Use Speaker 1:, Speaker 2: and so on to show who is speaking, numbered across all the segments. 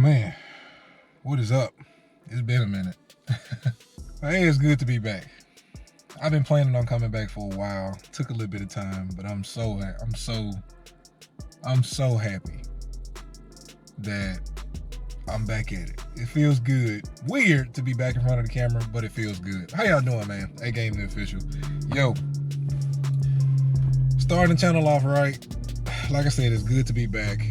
Speaker 1: man, what is up? It's been a minute. Hey, it's good to be back. I've been planning on coming back for a while. Took a little bit of time, but I'm so happy that I'm back at it. It feels good. Weird to be back in front of the camera, but it feels good. How y'all doing, man? Agame the official. Yo, starting the channel off right. Like I said, it's good to be back.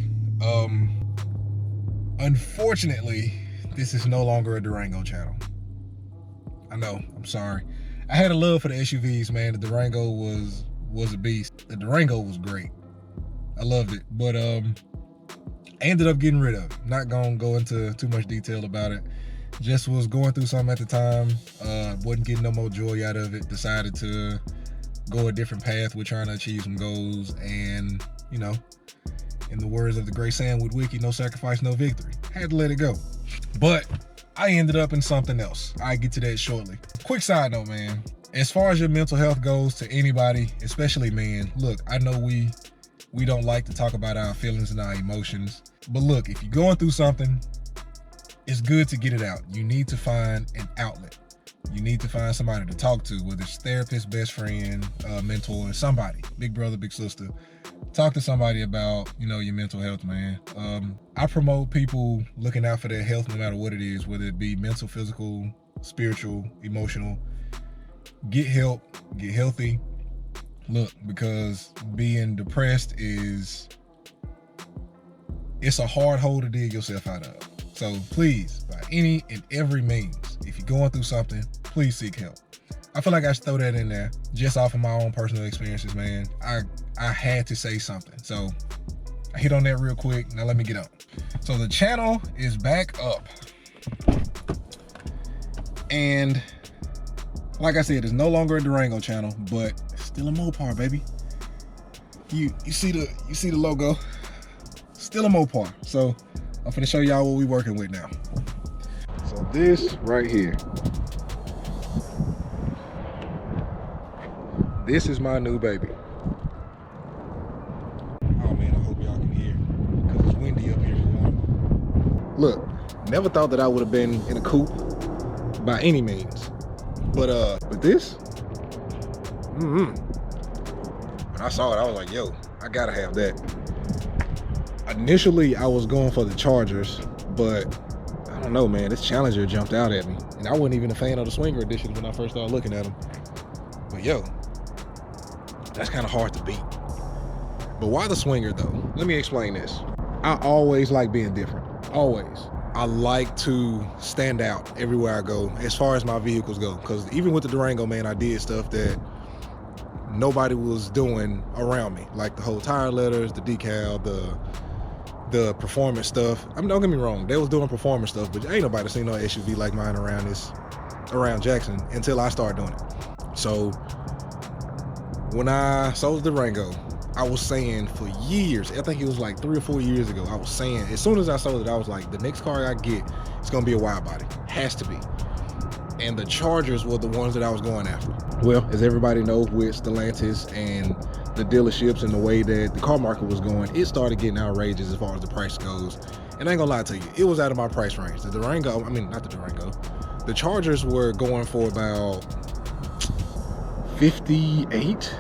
Speaker 1: Unfortunately, this is no longer a Durango channel. I know, I'm sorry. I had a love for the SUVs, man. The Durango was a beast. The Durango was great. I loved it, but I ended up getting rid of it. Not gonna go into too much detail about it. Just was going through something at the time. Wasn't getting no more joy out of it. Decided to go a different path. We're trying to achieve some goals, and you know, in the words of the great Sandwood Wiki, no sacrifice, no victory. Had to let it go. But I ended up in something else. I'll get to that shortly. Quick side note, man. As far as your mental health goes, to anybody, especially men, look, I know we don't like to talk about our feelings and our emotions. But look, if you're going through something, it's good to get it out. You need to find an outlet. You need to find somebody to talk to, whether it's therapist, best friend, mentor, somebody, big brother, big sister. Talk to somebody about, you know, your mental health, man. I promote people looking out for their health no matter what it is, whether it be mental, physical, spiritual, emotional. Get help, get healthy. Look, because being depressed it's a hard hole to dig yourself out of. So please, by any and every means, if you're going through something, please seek help. I feel like I should throw that in there just off of my own personal experiences, man. I had to say something. So I hit on that real quick. Now let me get on. So the channel is back up. And like I said, it's no longer a Durango channel, but still a Mopar, baby. You see the logo? Still a Mopar. So I'm finna show y'all what we working with now. So this right here. This is my new baby. Oh man, I hope y'all can hear, because it's windy up here for one. Look, never thought that I would have been in a coupe by any means. But this, when I saw it, I was like, yo, I gotta have that. Initially, I was going for the Chargers, but I don't know, man, this Challenger jumped out at me. And I wasn't even a fan of the Swinger editions when I first started looking at them. But yo, that's kind of hard to beat. But why the Swinger though? Let me explain this. I always like being different, always. I like to stand out everywhere I go as far as my vehicles go. Because even with the Durango, man, I did stuff that nobody was doing around me. Like the whole tire letters, the decal, the performance stuff. I mean, don't get me wrong, they was doing performance stuff, but ain't nobody seen no SUV like mine around Jackson until I started doing it. So when I sold the Durango, I was saying for years, I think it was like 3 or 4 years ago, I was saying, as soon as I sold it, I was like, the next car I get, it's gonna be a wide body, has to be. And the Chargers were the ones that I was going after. Well, as everybody knows, with Stellantis and the dealerships and the way that the car market was going, it started getting outrageous as far as the price goes. And I ain't gonna lie to you, it was out of my price range. The Durango, I mean, not the Durango, the Chargers were going for about 58,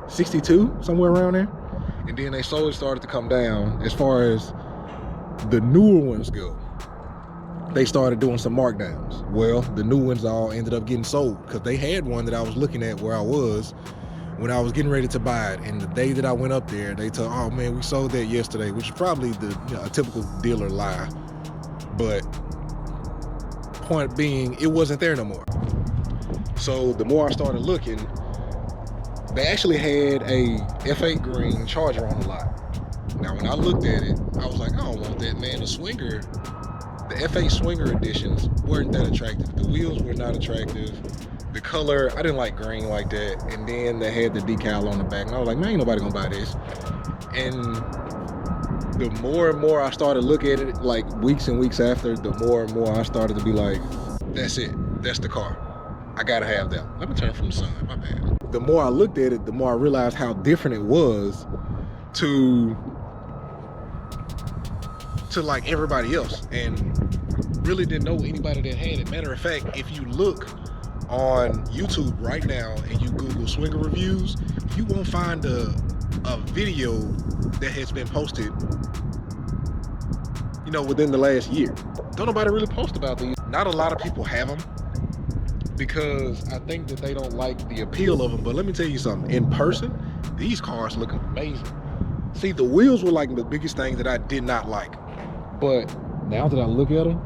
Speaker 1: 62, somewhere around there. And then they slowly started to come down as far as the newer ones go. They started doing some markdowns. Well, the new ones all ended up getting sold because they had one that I was looking at where I was when I was getting ready to buy it. And the day that I went up there, they told, oh man, we sold that yesterday, which is probably a typical dealer lie. But point being, it wasn't there no more. So the more I started looking, they actually had a F8 green Charger on the lot. Now, when I looked at it, I was like, I don't want that, man. The Swinger, the F8 Swinger editions weren't that attractive. The wheels were not attractive. The color, I didn't like green like that. And then they had the decal on the back. And I was like, man, ain't nobody gonna buy this. And the more and more I started looking at it, like weeks and weeks after, the more and more I started to be like, that's it. That's the car. I gotta have that. Let me turn from the sun, my bad. The more I looked at it, the more I realized how different it was to to like everybody else, and really didn't know anybody that had it. Matter of fact, if you look on YouTube right now and you Google swinger reviews, you won't find a video that has been posted, you know, within the last year. Don't nobody really post about these. Not a lot of people have them because I think that they don't like the appeal of them. But let me tell you something, in person, these cars look amazing. See, the wheels were like the biggest thing that I did not like. But now that I look at them,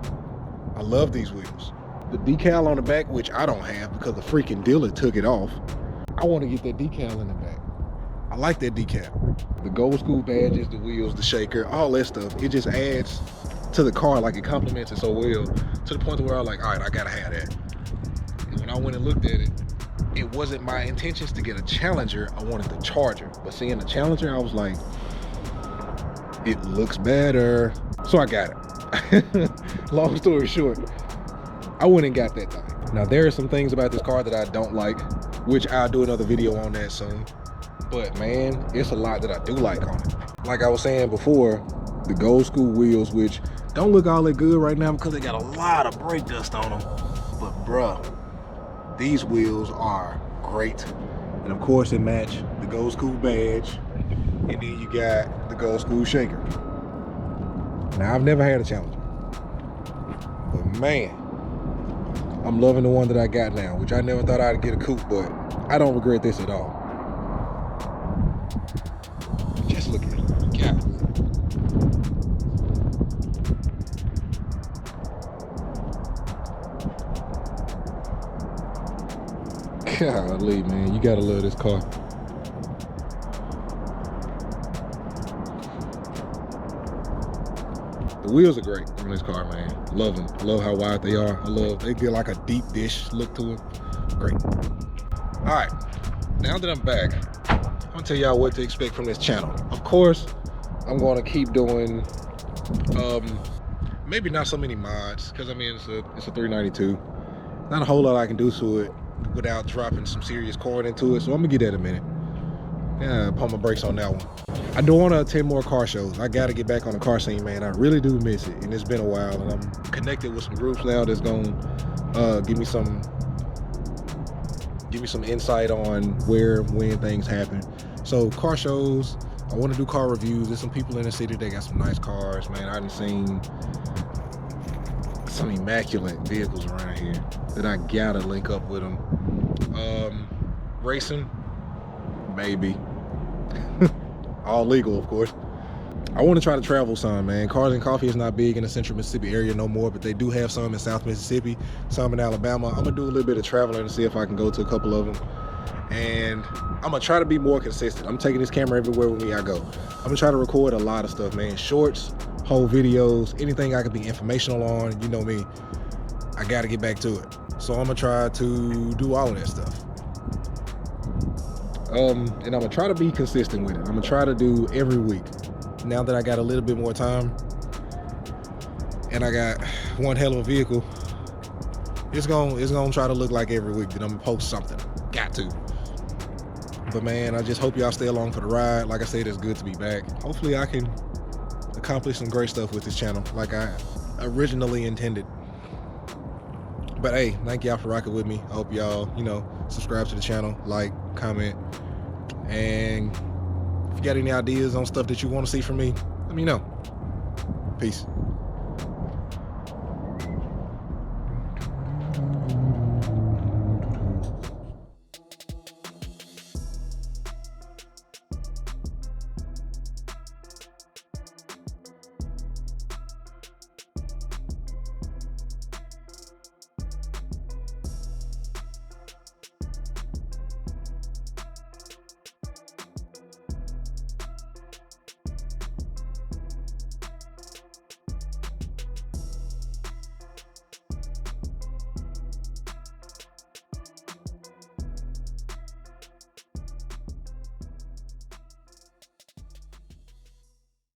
Speaker 1: I love these wheels. The decal on the back, which I don't have because the freaking dealer took it off. I want to get that decal in the back. I like that decal. The gold school badges, the wheels, the shaker, all that stuff. It just adds to the car, like it complements it so well, to the point where I was like, all right, I gotta have that. And when I went and looked at it, it wasn't my intentions to get a Challenger. I wanted the Charger. But seeing the Challenger, I was like, it looks better. So I got it. Long story short, I went and got that thing. Now there are some things about this car that I don't like, which I'll do another video on that soon. But man, it's a lot that I do like on it. Like I was saying before, the gold school wheels, which don't look all that good right now because they got a lot of brake dust on them. But bruh, these wheels are great. And of course it match the gold school badge. And then you got the gold school shaker. Now I've never had a Challenger, but man, I'm loving the one that I got now, which I never thought I'd get a coupe, but I don't regret this at all. Just look at it. Golly, man, you gotta love this car. The wheels are great on this car, man. Love them. Love how wide they are. They get like a deep dish look to it. Great. All right, now that I'm back, I'm gonna tell y'all what to expect from this channel. Of course, I'm gonna keep doing, maybe not so many mods, because I mean, it's a 392. Not a whole lot I can do to it without dropping some serious cord into it, so I'm gonna give that a minute. Yeah, pump my brakes on that one. I do want to attend more car shows. I got to get back on the car scene, man. I really do miss it, and it's been a while. And I'm connected with some groups now that's gonna give me some insight on where, when things happen. So car shows. I want to do car reviews. There's some people in the city that got some nice cars, man. I done seen some immaculate vehicles around here that I gotta link up with them. Racing, maybe. All legal, of course. I want to try to travel some, man. Cars and Coffee is not big in the central Mississippi area no more, but they do have some in South Mississippi, some in Alabama. I'm gonna do a little bit of traveling and see if I can go to a couple of them. And I'm gonna try to be more consistent. I'm taking this camera everywhere with me I go. I'm gonna try to record a lot of stuff, man. Shorts, whole videos, anything I can be informational on. You know me, I gotta get back to it. So I'm gonna try to do all of that stuff. And I'm gonna try to be consistent with it. I'm gonna try to do every week. Now that I got a little bit more time and I got one hell of a vehicle, it's gonna try to look like every week that I'm gonna post something. Got to. But man, I just hope y'all stay along for the ride. Like I said, it's good to be back. Hopefully I can accomplish some great stuff with this channel like I originally intended. But hey, thank y'all for rocking with me. I hope y'all, subscribe to the channel, like, comment, and if you got any ideas on stuff that you want to see from me, let me know. Peace.